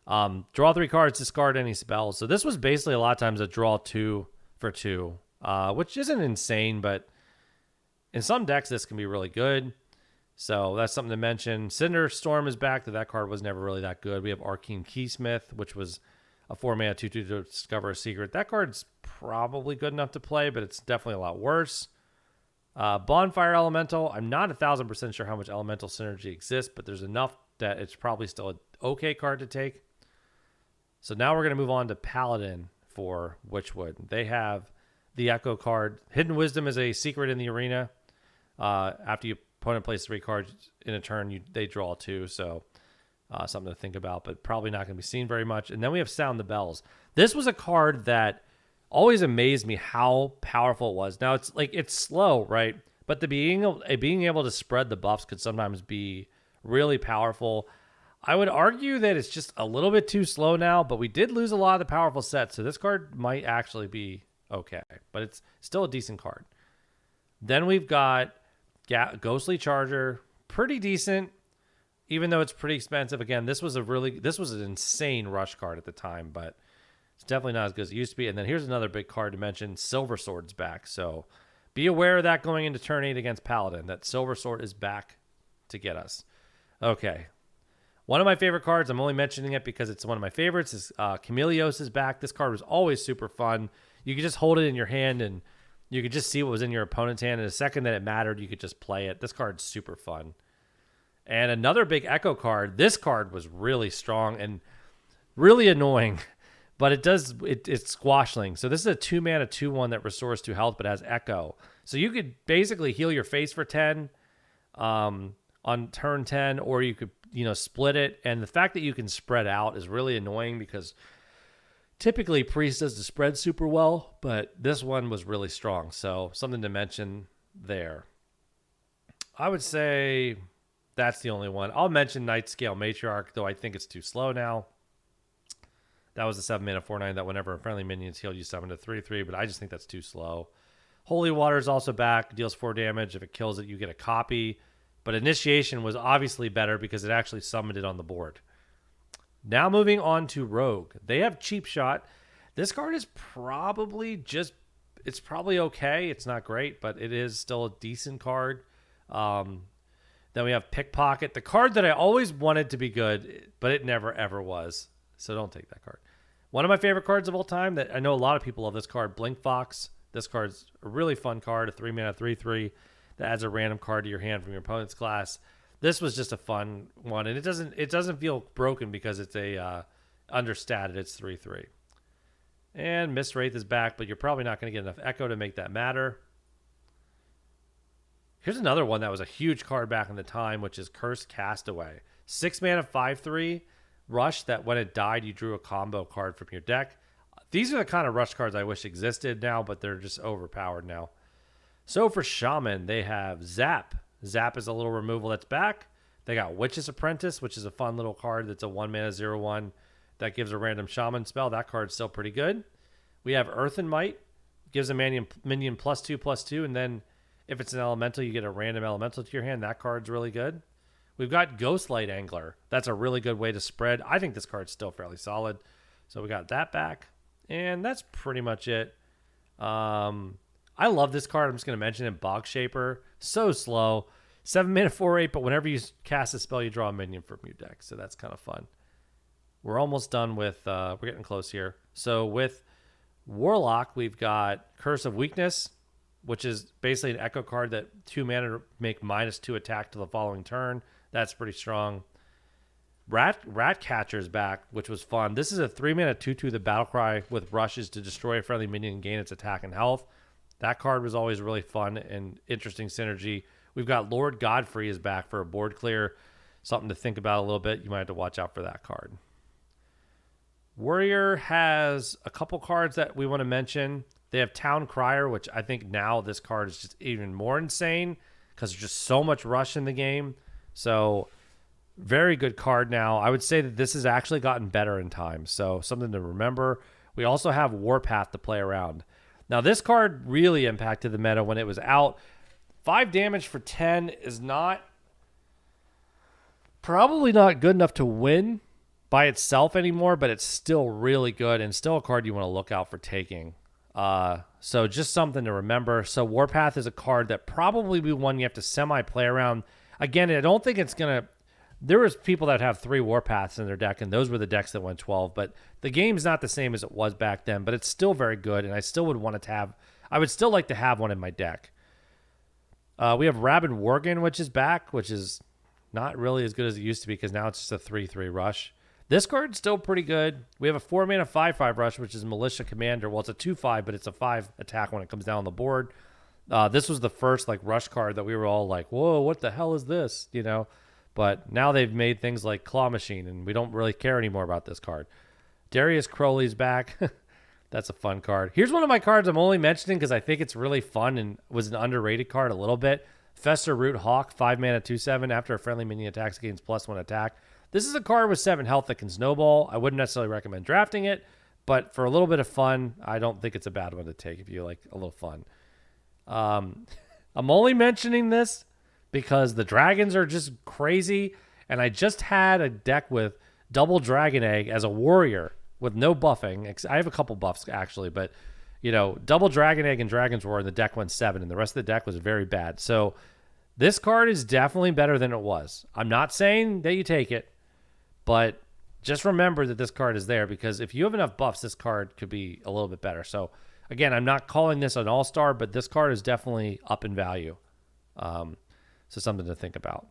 Draw 3 cards, discard any spells. So this was basically a lot of times a draw 2 for 2, which isn't insane, but in some decks this can be really good. So that's something to mention. Cinder Storm is back. That card was never really that good. We have Arcane Keysmith, which was a 4-mana 2/2 to discover a secret. That card's probably good enough to play, but it's definitely a lot worse. Bonfire Elemental. I'm not 1,000% sure how much Elemental synergy exists, but there's enough that it's probably still an okay card to take. So now we're going to move on to Paladin for Witchwood. They have the Echo card. Hidden Wisdom is a secret in the arena. After your opponent plays 3 cards in a turn, they draw 2. So something to think about, but probably not going to be seen very much. And then we have Sound the Bells. This was a card that always amazed me how powerful it was. Now it's slow, right? But being able to spread the buffs could sometimes be really powerful. I would argue that it's just a little bit too slow now, but we did lose a lot of the powerful sets, so this card might actually be okay, but it's still a decent card. Then we've got Ghostly Charger, pretty decent, even though it's pretty expensive. Again, this was an insane rush card at the time, but it's definitely not as good as it used to be. And then here's another big card to mention. Silver Sword's back. So be aware of that going into turn 8 against Paladin. That Silver Sword is back to get us. Okay. One of my favorite cards, I'm only mentioning it because it's one of my favorites, is Chameleos is back. This card was always super fun. You could just hold it in your hand and you could just see what was in your opponent's hand. And the second that it mattered, you could just play it. This card's super fun. And another big Echo card. This card was really strong and really annoying. But it's Squashling. So this is a 2-mana 2/1 that restores 2 health, but has Echo. So you could basically heal your face for 10 on turn 10, or you could split it. And the fact that you can spread out is really annoying because typically Priest does the spread super well, but this one was really strong. So something to mention there. I would say that's the only one. I'll mention Nightscale Matriarch, though I think it's too slow now. That was a 7-mana 4/9 that whenever friendly minions heal, you summon to 3/3, but I just think that's too slow. Holy Water is also back, deals 4 damage. If it kills it, you get a copy. But Initiation was obviously better because it actually summoned it on the board. Now moving on to Rogue. They have Cheap Shot. This card is probably it's probably okay. It's not great, but it is still a decent card. Then we have Pickpocket, the card that I always wanted to be good, but it never ever was. So don't take that card. One of my favorite cards of all time that I know a lot of people love this card, Blink Fox. This card's a really fun card, a 3-mana 3/3 that adds a random card to your hand from your opponent's class. This was just a fun one, and it doesn't feel broken because it's a understated. It's 3/3. And Mist Wraith is back, but you're probably not going to get enough Echo to make that matter. Here's another one that was a huge card back in the time, which is Cursed Castaway. 6-mana 5/3 rush that when it died, you drew a combo card from your deck. These are the kind of rush cards I wish existed now, but they're just overpowered now. So for Shaman, they have Zap. Zap is a little removal that's back. They got Witch's Apprentice, which is a fun little card that's a 1-mana 0/1 that gives a random Shaman spell. That card's still pretty good. We have Earthen Might. Gives a minion +2/+2, and then if it's an elemental, you get a random elemental to your hand. That card's really good. We've got Ghostlight Angler. That's a really good way to spread. I think this card's still fairly solid. So we got that back, and that's pretty much it. I love this card. I'm just going to mention it. Bog Shaper. So slow. 7 mana 4/8, but whenever you cast a spell, you draw a minion from your deck. So that's kind of fun. We're almost done with, we're getting close here. So with Warlock, we've got Curse of Weakness, which is basically an echo card that 2 mana to make -2 attack to the following turn. That's pretty strong. Ratcatcher's back, which was fun. This is a 3 mana 2/2 the battle cry with rushes to destroy a friendly minion and gain its attack and health. That card was always really fun and interesting synergy. We've got Lord Godfrey is back for a board clear. Something to think about a little bit. You might have to watch out for that card. Warrior has a couple cards that we want to mention. They have Town Crier, which I think now this card is just even more insane because there's just so much rush in the game. So very good card now. I would say that this has actually gotten better in time. So something to remember. We also have Warpath to play around. Now this card really impacted the meta when it was out. 5 damage for 10 is probably not good enough to win by itself anymore, but it's still really good and still a card you want to look out for taking. So just something to remember. So Warpath is a card that probably be one you have to semi-play around. Again, I don't think it's going to... There was people that have 3 Warpaths in their deck, and those were the decks that went 12, but the game's not the same as it was back then, but it's still very good, and I still would want to have... I would still like to have one in my deck. We have Rabid Worgen, which is back, which is not really as good as it used to be because now it's just a 3/3 rush. This card's still pretty good. We have a 4 mana 5/5 rush, which is Militia Commander. Well, it's a 2/5, but it's a 5 attack when it comes down the board. This was the first like rush card that we were all like, whoa, what the hell is this? You know, but now they've made things like Claw Machine, and we don't really care anymore about this card. Darius Crowley's back. That's a fun card. Here's one of my cards I'm only mentioning because I think it's really fun and was an underrated card a little bit. Fester Root Hawk, 5 mana 2/7. After a friendly minion attacks, gains +1 attack. This is a card with 7 health that can snowball. I wouldn't necessarily recommend drafting it, but for a little bit of fun, I don't think it's a bad one to take if you like a little fun. I'm only mentioning this because the dragons are just crazy, and I just had a deck with double Dragon Egg as a warrior with no buffing. I have a couple buffs, actually, but, you know, double Dragon Egg and Dragon's Roar, and the deck went 7, and the rest of the deck was very bad. So this card is definitely better than it was. I'm not saying that you take it, but just remember that this card is there because if you have enough buffs, this card could be a little bit better. So, again, I'm not calling this an all-star, but this card is definitely up in value. So something to think about.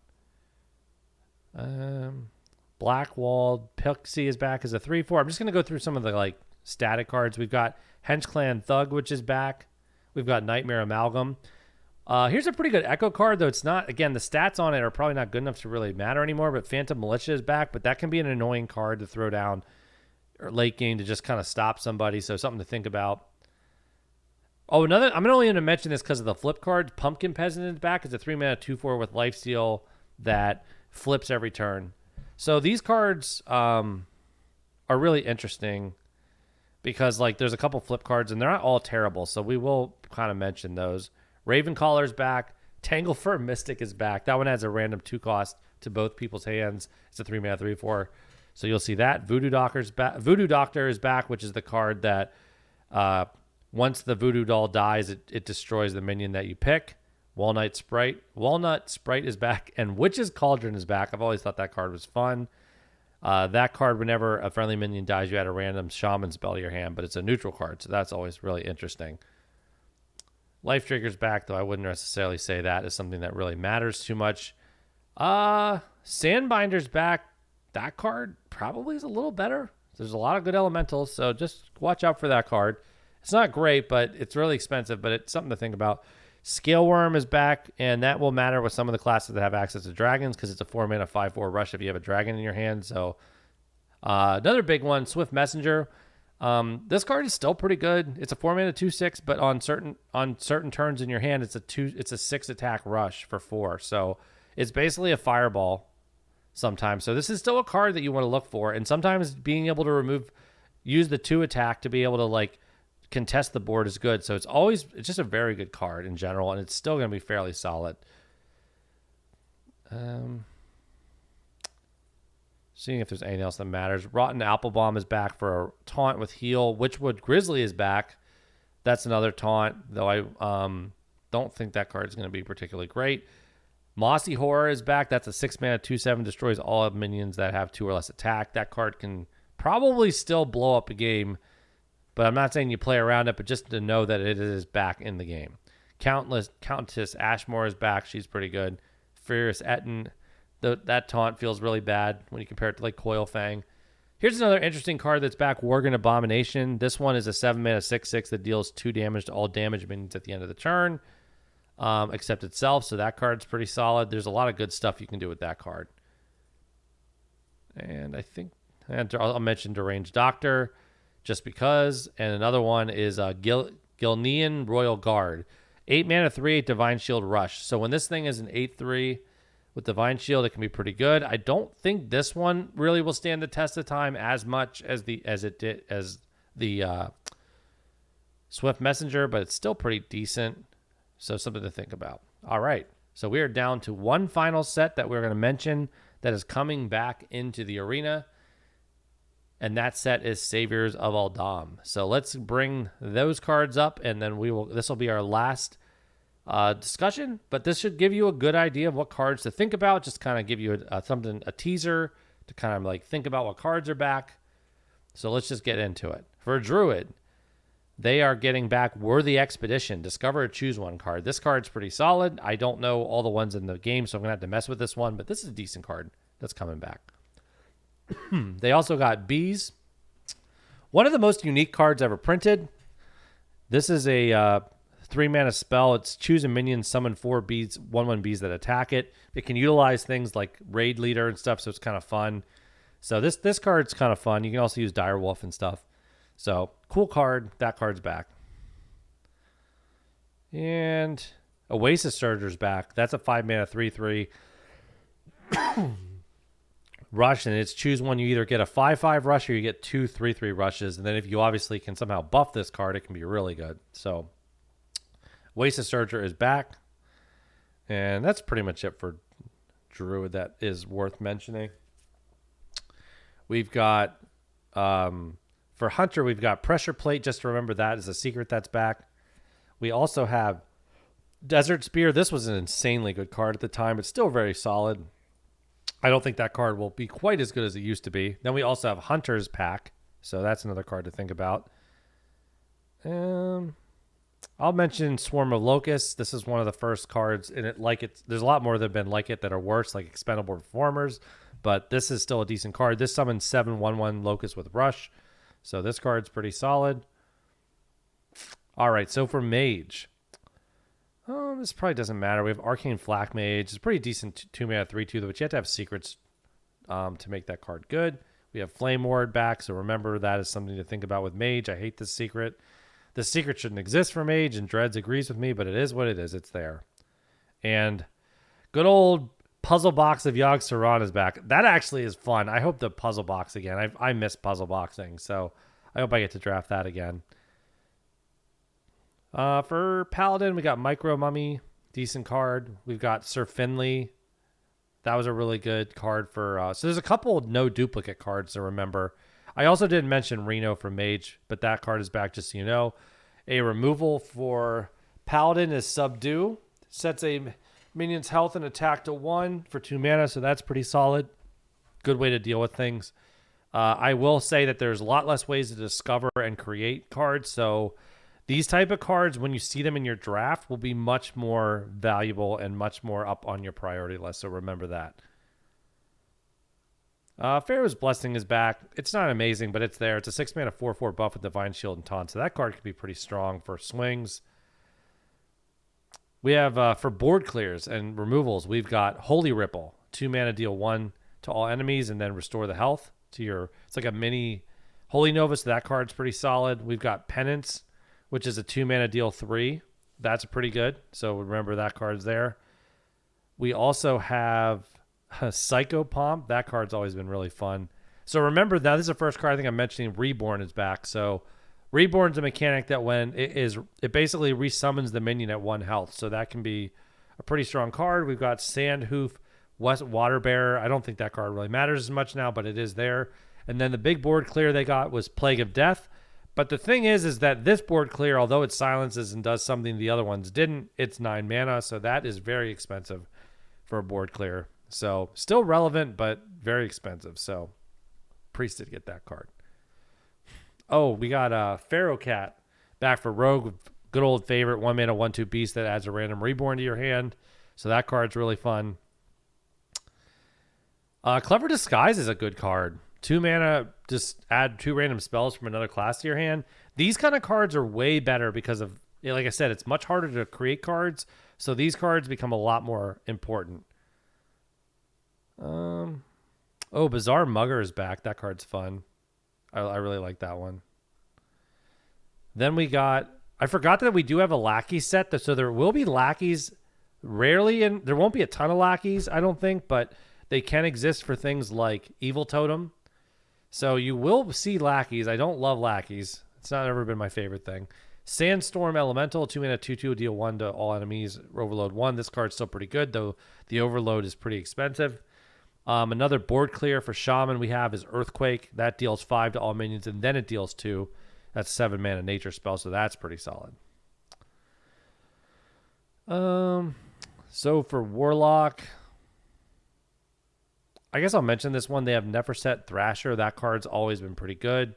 Blackwalled Pixie is back as a 3/4. I'm just going to go through some of the like static cards. We've got Hench Clan Thug, which is back. We've got Nightmare Amalgam. Here's a pretty good Echo card, though it's not, again, the stats on it are probably not good enough to really matter anymore, but Phantom Militia is back, but that can be an annoying card to throw down or late game to just kind of stop somebody, so something to think about. Oh, I'm only going to mention this because of the flip card. Pumpkin Peasant is back. It's a 3 mana 2/4 with Lifesteal that flips every turn. So these cards are really interesting because like there's a couple flip cards and they're not all terrible, so we will kind of mention those. Ravencaller's back. Tanglefur Mystic is back. That one adds a random 2 cost to both people's hands. It's a 3 mana 3/4. So you'll see that. Voodoo Doctor is back, which is the card that once the Voodoo Doll dies, it destroys the minion that you pick. Walnut Sprite is back, and Witch's Cauldron is back. I've always thought that card was fun. That card, whenever a friendly minion dies, you add a random shaman spell to your hand, but it's a neutral card, so that's always really interesting. Life Trigger's back, though I wouldn't necessarily say that is something that really matters too much. Sandbinder's back. That card probably is a little better. There's a lot of good elementals, so just watch out for that card. It's not great, but it's really expensive, but it's something to think about. Scaleworm is back, and that will matter with some of the classes that have access to dragons because it's a 4 mana 5/4 rush if you have a dragon in your hand. So another big one, Swift Messenger. This card is still pretty good. It's a 4 mana 2/6, but on certain turns in your hand, it's a 6 attack rush for 4. So it's basically a fireball sometimes. So this is still a card that you want to look for, and sometimes being able to use the 2 attack to be able to like contest the board is good. So it's just a very good card in general, and it's still going to be fairly solid. Seeing if there's anything else that matters. Rotten Applebaum is back for a taunt with heal. Witchwood Grizzly is back. That's another taunt, though I don't think that card is going to be particularly great. Mossy Horror is back. That's a 6-mana 2/7, destroys all minions that have 2 or less attack. That card can probably still blow up a game, but I'm not saying you play around it, but just to know that it is back in the game. Countess Ashmore is back. She's pretty good. Furious Etten. That taunt feels really bad when you compare it to like Coil Fang. Here's another interesting card that's back, Worgen Abomination. This one is a 7-mana 6/6 that deals 2 damage to all damage minions at the end of the turn, except itself, so that card's pretty solid. There's a lot of good stuff you can do with that card. And I think I'll mention Deranged Doctor just because. And another one is Gilnean Royal Guard. 8-mana 3/8 Divine Shield Rush. So when this thing is an 8/3 with Divine Shield, it can be pretty good. I don't think this one really will stand the test of time as much as the Swift Messenger, but it's still pretty decent. So something to think about. All right. So we are down to one final set that we're going to mention that is coming back into the arena. And that set is Saviors of Uldam. So let's bring those cards up, and then this will be our last discussion, but this should give you a good idea of what cards to think about. Just kind of give you a teaser to kind of like think about what cards are back. So let's just get into it. For Druid, they are getting back Worthy Expedition. Discover or choose one card. This card's pretty solid. I don't know all the ones in the game, so I'm gonna have to mess with this one, but this is a decent card that's coming back. They also got Bees. One of the most unique cards ever printed. This is a 3-mana spell. It's choose a minion, summon 4 bees, 1/1 bees that attack it. It can utilize things like Raid Leader and stuff, so it's kind of fun. So this card's kind of fun. You can also use Direwolf and stuff. So cool card. That card's back. And Oasis Surger's back. That's a 5-mana 3/3 rush, and it's choose one. You either get a 5/5 rush or you get 2 3/3 rushes. And then if you obviously can somehow buff this card, it can be really good. So Oasis Surger is back. And that's pretty much it for Druid that is worth mentioning. We've got, for Hunter, we've got Pressure Plate. Just to remember, that is a secret that's back. We also have Desert Spear. This was an insanely good card at the time. It's still very solid. I don't think that card will be quite as good as it used to be. Then we also have Hunter's Pack. So that's another card to think about. I'll mention Swarm of Locusts. This is one of the first cards in it. There's a lot more that have been like it that are worse, like Expendable Performers, but this is still a decent card. This summons 7 1/1 Locusts with Rush, so this card's pretty solid. All right, so for Mage, this probably doesn't matter. We have Arcane Flak Mage. It's a pretty decent 2-mana 3/2, but you have to have secrets to make that card good. We have Flame Ward back, so remember that is something to think about with Mage. I hate this secret. The secret shouldn't exist for Mage, and Dreads agrees with me, but it is what it is. It's there. And good old Puzzle Box of Yogg Saron is back. That actually is fun. I hope the Puzzle Box again. I miss puzzle boxing, so I hope I get to draft that again. For Paladin, we got Micro Mummy. Decent card. We've got Sir Finley. That was a really good card for... so there's a couple of no duplicate cards to remember. I also didn't mention Reno for Mage, but that card is back, just so you know. A removal for Paladin is Subdue. Sets a minion's health and attack to 1 for 2 mana, so that's pretty solid. Good way to deal with things. I will say that there's a lot less ways to discover and create cards, so these type of cards, when you see them in your draft, will be much more valuable and much more up on your priority list, so remember that. Pharaoh's Blessing is back. It's not amazing, but it's there. It's a 6-mana 4/4 buff with Divine Shield and Taunt, so that card could be pretty strong for swings. We have, for board clears and removals, we've got Holy Ripple. 2-mana deal 1 to all enemies and then restore the health to your... It's like a mini Holy Nova, so that card's pretty solid. We've got Penance, which is a 2-mana deal 3. That's pretty good, so remember that card's there. We also have... Psychopomp. That card's always been really fun. So remember, now this is the first card I think I'm mentioning. Reborn is back. So Reborn's a mechanic that when it basically resummons the minion at 1 health. So that can be a pretty strong card. We've got Sandhoof Water Bearer. I don't think that card really matters as much now, but it is there. And then the big board clear they got was Plague of Death. But the thing is that this board clear, although it silences and does something the other ones didn't, it's 9 mana, so that is very expensive for a board clear. So still relevant, but very expensive. So Priest did get that card. Oh, we got Pharaoh Cat back for Rogue. Good old favorite 1 mana 1/2 beast that adds a random reborn to your hand. So that card's really fun. Clever Disguise is a good card. 2 mana, just add 2 random spells from another class to your hand. These kind of cards are way better because of, like I said, it's much harder to create cards. So these cards become a lot more important. Oh, Bizarre Mugger is back. That card's fun. I really like that one. Then we got, I forgot that we do have a lackey set. So there will be lackeys rarely, and there won't be a ton of lackeys, I don't think, but they can exist for things like Evil Totem. So you will see lackeys. I don't love lackeys. It's not ever been my favorite thing. Sandstorm Elemental, 2 mana 2/2, deal 1 to all enemies, overload 1. This card's still pretty good, though the overload is pretty expensive. Another board clear for Shaman we have is Earthquake. That deals 5 to all minions, and then it deals 2. That's 7 mana nature spell, so that's pretty solid. So for Warlock, I guess I'll mention this one. They have Neferset Thrasher. That card's always been pretty good.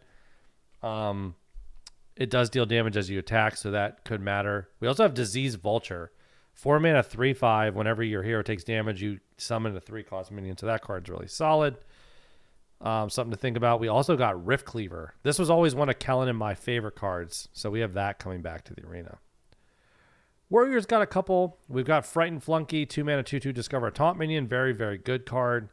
It does deal damage as you attack, so that could matter. We also have Disease Vulture. 4 mana 3/5. Whenever your hero takes damage, you summon a 3-cost minion. So that card's really solid. Something to think about. We also got Rift Cleaver. This was always one of Kellen and my favorite cards. So we have that coming back to the arena. Warriors got a couple. We've got Frightened Flunky. 2 mana 2/2, discover a taunt minion. Very, very good card.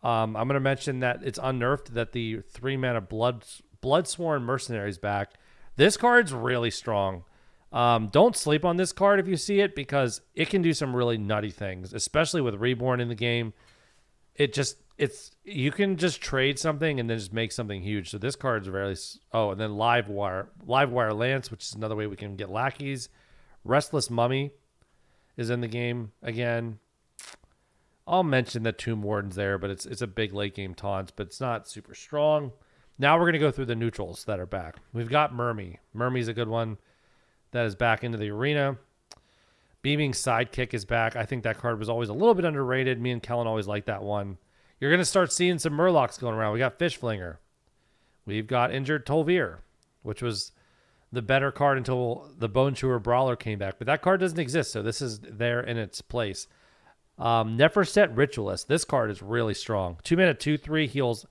I'm going to mention that it's unnerfed that the 3 mana Bloodsworn Mercenary is back. This card's really strong. Don't sleep on this card if you see it, because it can do some really nutty things, especially with Reborn in the game. You can just trade something and then just make something huge. So this card's very... Oh, and then Live Wire Lance, which is another way we can get lackeys. Restless Mummy is in the game again. I'll mention the Tomb Warden's there, but it's a big late game taunt, but it's not super strong. Now we're going to go through the neutrals that are back. We've got Murmy. Murmy's a good one that is back into the arena. Beaming Sidekick is back. I think that card was always a little bit underrated. Me and Kellen always liked that one. You're going to start seeing some Murlocs going around. We got Fish Flinger. We've got Injured Tolvir, which was the better card until the Bone Chewer Brawler came back. But that card doesn't exist, so this is there in its place. Neferset Ritualist. This card is really strong. 2 mana 2/3 heals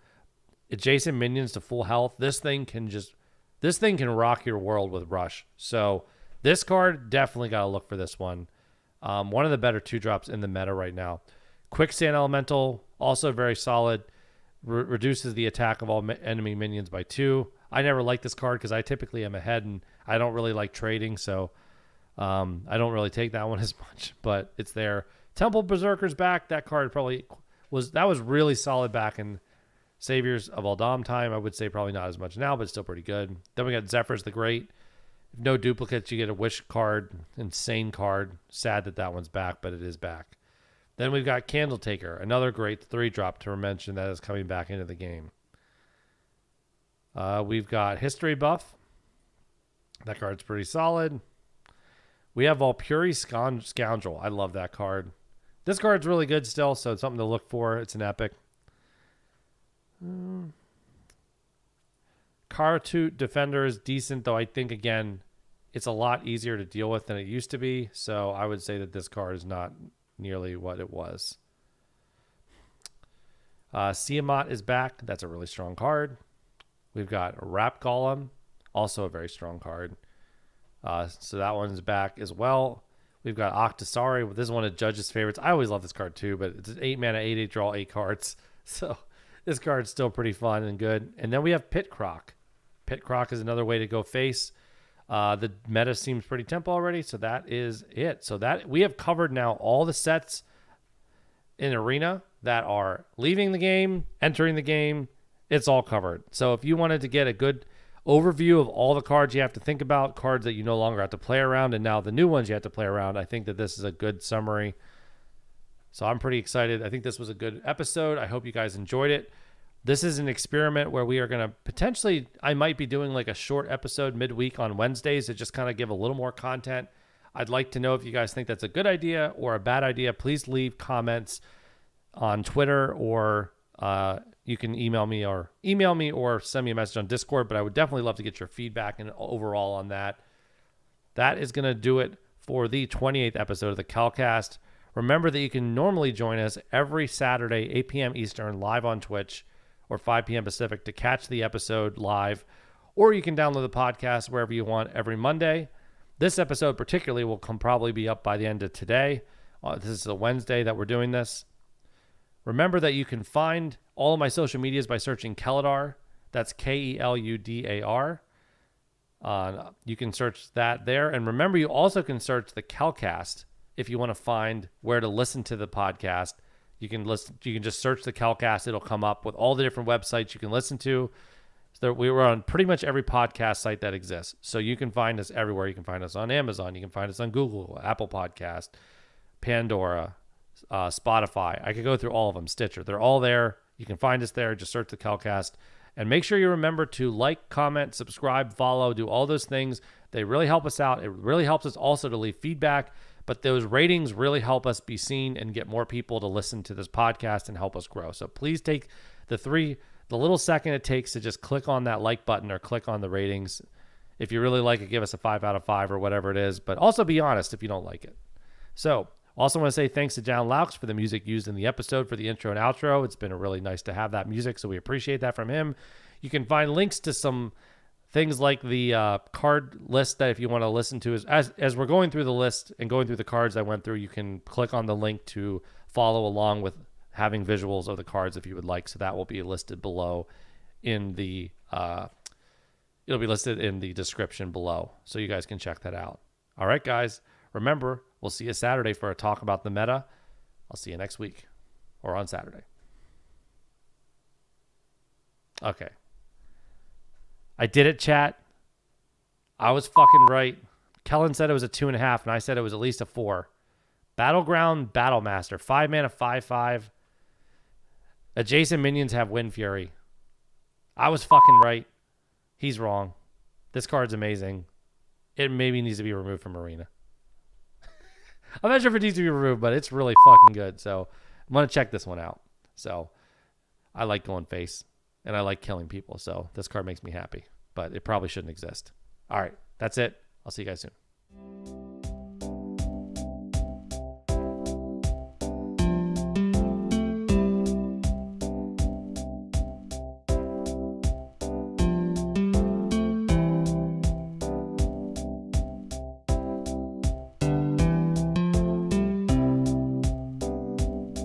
adjacent minions to full health. This thing can rock your world with Rush. So this card, definitely got to look for this one. One of the better 2-drops in the meta right now. Quicksand Elemental, also very solid. Reduces the attack of all enemy minions by 2. I never like this card because I typically am ahead and I don't really like trading, so I don't really take that one as much, but it's there. Temple Berserker's back. That card was really solid back in Saviors of Uldam time. I would say probably not as much now, but still pretty good. Then we got Zephyrs the Great. No duplicates. You get a Wish card. Insane card. Sad that one's back, but it is back. Then we've got Candle Taker. Another great 3-drop to mention that is coming back into the game. We've got History Buff. That card's pretty solid. We have Valpuri Scoundrel. I love that card. This card's really good still, so it's something to look for. It's an epic. Karatut Defender is decent, though I think, again, it's a lot easier to deal with than it used to be. So I would say that this card is not nearly what it was. Siamat is back. That's a really strong card. We've got Rap Golem, also a very strong card. So that one's back as well. We've got Octosari. This is one of Judge's favorites. I always love this card too, but it's 8 mana, 8/8, draw 8 cards. So this card's still pretty fun and good. And then we have Pit Croc. Pit Croc is another way to go face. The meta seems pretty tempo already, so that is it. So that we have covered now all the sets in Arena that are leaving the game, entering the game. It's all covered. So if you wanted to get a good overview of all the cards you have to think about, cards that you no longer have to play around, and now the new ones you have to play around, I think that this is a good summary. So I'm pretty excited. I think this was a good episode. I hope you guys enjoyed it. This is an experiment where we are going to potentially, I might be doing like a short episode midweek on Wednesdays to just kind of give a little more content. I'd like to know if you guys think that's a good idea or a bad idea. Please leave comments on Twitter, or you can email me or send me a message on Discord, but I would definitely love to get your feedback and overall on that. That is going to do it for the 28th episode of the Calcast. Remember that you can normally join us every Saturday, 8 p.m. Eastern, live on Twitch, or 5 p.m. Pacific to catch the episode live, or you can download the podcast wherever you want every Monday. This episode particularly will probably be up by the end of today. This is a Wednesday that we're doing this. Remember that you can find all of my social medias by searching Keludar. That's Keludar. You can search that there. And remember, you also can search the Calcast if you want to find where to listen to the podcast. You can just search the Calcast. It'll come up with all the different websites you can listen to. So we were on pretty much every podcast site that exists. So you can find us everywhere. You can find us on Amazon. You can find us on Google, Apple Podcast, Pandora, Spotify. I could go through all of them. Stitcher. They're all there. You can find us there. Just search the Calcast. And make sure you remember to like, comment, subscribe, follow, do all those things. They really help us out. It really helps us also to leave feedback. But those ratings really help us be seen and get more people to listen to this podcast and help us grow. So please take the little second it takes to just click on that like button or click on the ratings. If you really like it, give us a 5 out of 5 or whatever it is. But also be honest if you don't like it. So also want to say thanks to John Laux for the music used in the episode for the intro and outro. It's been really nice to have that music, so we appreciate that from him. You can find links to some things like the card list that if you want to listen to, as we're going through the list and going through the cards I went through, you can click on the link to follow along with having visuals of the cards if you would like. So that will be listed below in the it'll be listed in the description below, so you guys can check that out. All right, guys. Remember, we'll see you Saturday for a talk about the meta. I'll see you next week or on Saturday. Okay. I did it, chat. I was fucking right. Kellen said it was a 2.5, and I said it was at least a 4. Battleground Battlemaster. 5 mana, 5/5. Adjacent minions have Wind Fury. I was fucking right. He's wrong. This card's amazing. It maybe needs to be removed from Arena. I'm not sure if it needs to be removed, but it's really fucking good. So I'm going to check this one out. So I like going face, and I like killing people. So this card makes me happy, but it probably shouldn't exist. All right. That's it. I'll see you guys soon.